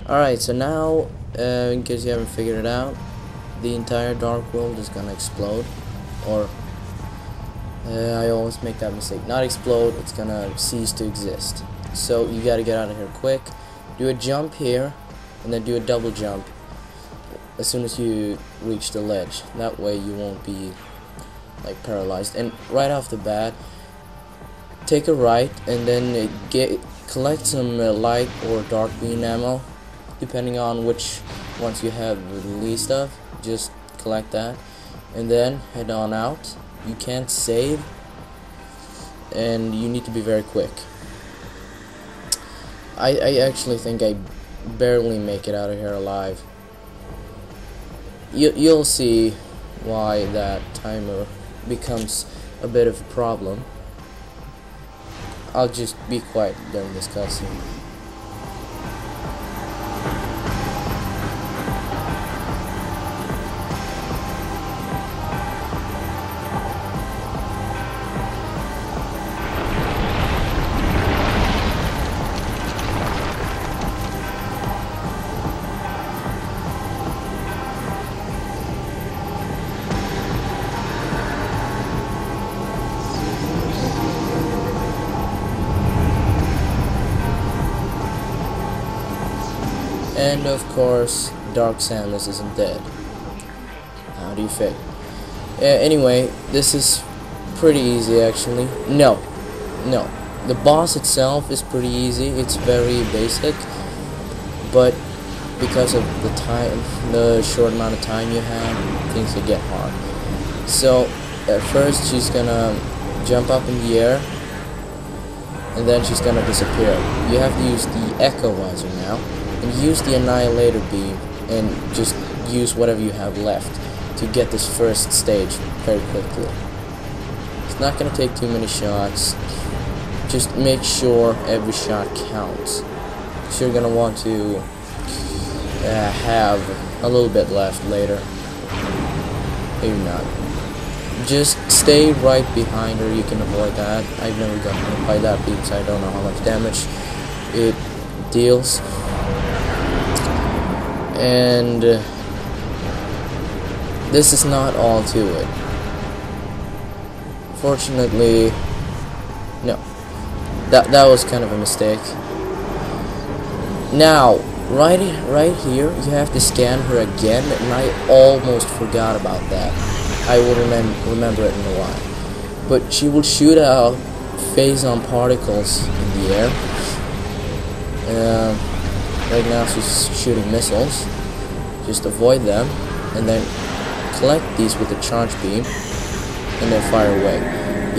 Alright, so now, in case you haven't figured it out, the entire dark world is gonna explode. Or, I always make that mistake. Not explode, it's gonna cease to exist. So, you gotta get out of here quick. Do a jump here, and then do a double jump as soon as you reach the ledge. That way you won't be, like, paralyzed. And right off the bat, take a right, and then collect some light or dark beam ammo. Depending on which ones you have the least of, just collect that, and then head on out. You can't save, and you need to be very quick. I actually think I barely make it out of here alive. You'll see why that timer becomes a bit of a problem. I'll just be quiet during this cutscene. And of course, Dark Samus isn't dead. How do you fit? Anyway, this is pretty easy actually. No. The boss itself is pretty easy. It's very basic, but because of the short amount of time you have, things will get hard. So at first she's gonna jump up in the air, and then she's gonna disappear. You have to use the Echo Visor now. And use the Annihilator Beam, and just use whatever you have left to get this first stage very quickly. It's not going to take too many shots. Just make sure every shot counts. So you're going to want to have a little bit left later. Maybe not. Just stay right behind her, you can avoid that. I've never gotten hit by that beam, so I don't know how much damage it deals. And this is not all to it. Fortunately, no. That was kind of a mistake. Now, right here, you have to scan her again, and I almost forgot about that. I will remember it in a while. But she will shoot out phase-on particles in the air. Right now she's shooting missiles. Just avoid them, and then collect these with a charge beam, and then fire away.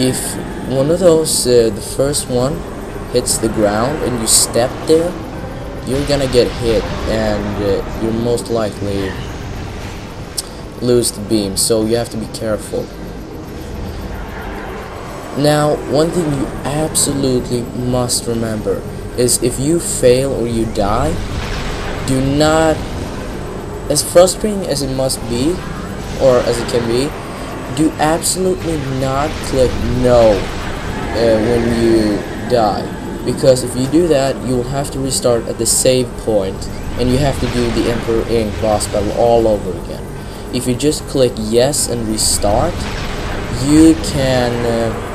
If one of those, the first one, hits the ground and you step there, you're gonna get hit, and you'll most likely lose the beam, so you have to be careful. Now, one thing you absolutely must remember is if you fail or you die, do not, as frustrating as it must be, or as it can be, do absolutely not click no when you die. Because if you do that, you will have to restart at the save point, and you have to do the Emperor Ink boss battle all over again. If you just click yes and restart, you can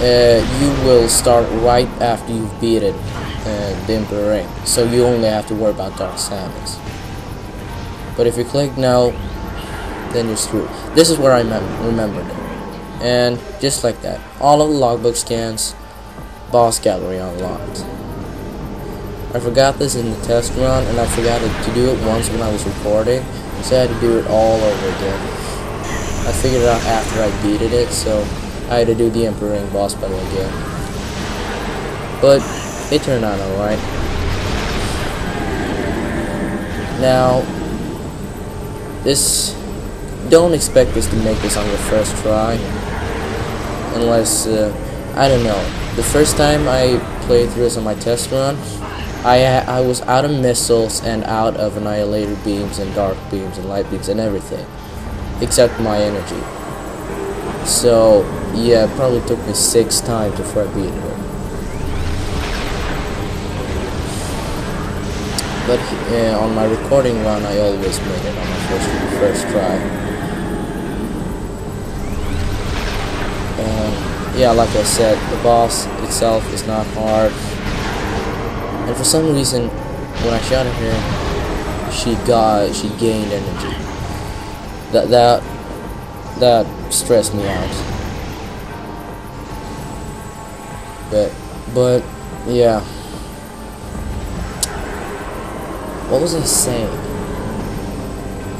you will start right after you've beaten the Emperor Ring, so you only have to worry about Dark Samus. But if you click no, then you're screwed. This is where I remembered it. And just like that, all of the logbook scans, boss gallery unlocked. I forgot this in the test run, and I forgot to do it once when I was recording, so I had to do it all over again. I figured it out after I beated it, so I had to do the Emperor Ring boss battle again. But it turned out alright. Now, don't expect this to make this on your first try, unless, I don't know. The first time I playthroughs on my test run, I was out of missiles and out of annihilator beams and dark beams and light beams and everything, except my energy. So yeah, it probably took me 6 times before I beat her. But on my recording run, I always made it on my first try. Yeah, like I said, the boss itself is not hard, and for some reason, when I shot at her, she gained energy. That stressed me out. But yeah. What was I saying?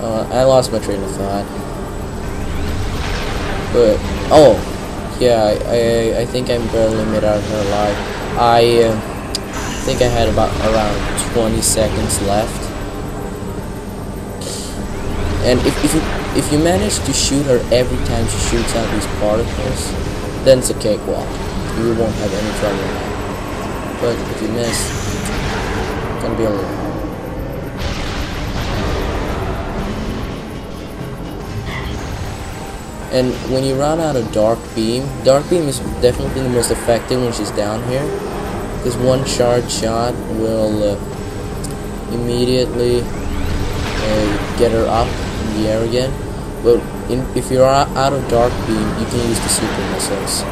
I lost my train of thought. But oh. Yeah, I think I'm barely made out of her alive. I think I had about around 20 seconds left. And if you manage to shoot her every time she shoots out these particles, then it's a cakewalk. You won't have any trouble now. But if you miss, it's gonna be a little hard. And when you run out of Dark Beam is definitely the most effective when she's down here, because one charge shot will immediately get her up in the air again. But if you're out of Dark Beam, you can use the super missiles.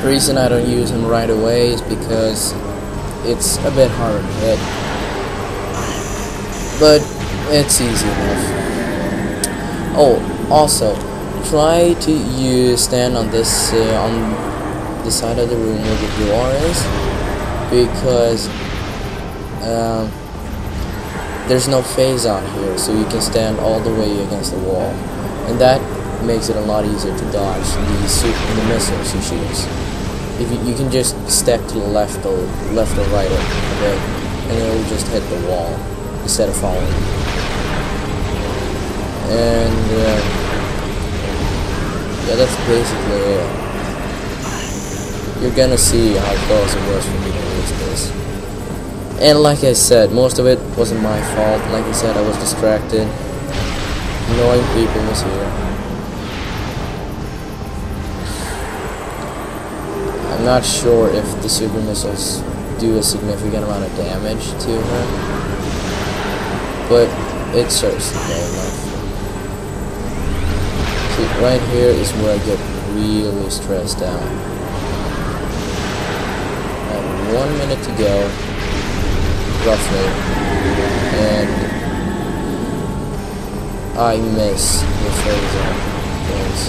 The reason I don't use them right away is because it's a bit harder to hit. But it's easy enough. Oh, also, try to stand on this on the side of the room where the door is, because there's no phase on here, so you can stand all the way against the wall, and that makes it a lot easier to dodge the missiles he shoots. If you can just step to the left or right a bit, and it will just hit the wall instead of following you. And yeah, that's basically it. You're gonna see how close it was for me to reach this. And like I said, most of it wasn't my fault. Like I said, I was distracted. Annoying people was here. I'm not sure if the super missiles do a significant amount of damage to her, but it serves very enough. See, right here is where I get really stressed out. I have 1 minute to go, roughly, and I miss the phaser things.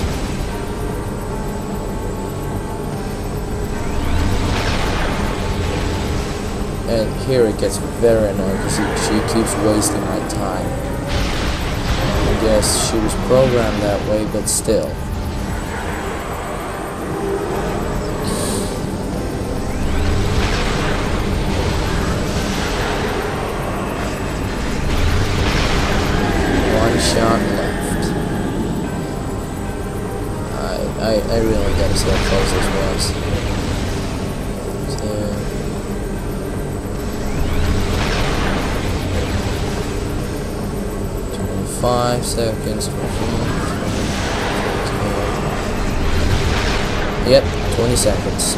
And here it gets very annoying because she keeps wasting my time. I guess she was programmed that way, but still. One shot left. I really gotta see how close this was. 5 seconds. Yep, 20 seconds.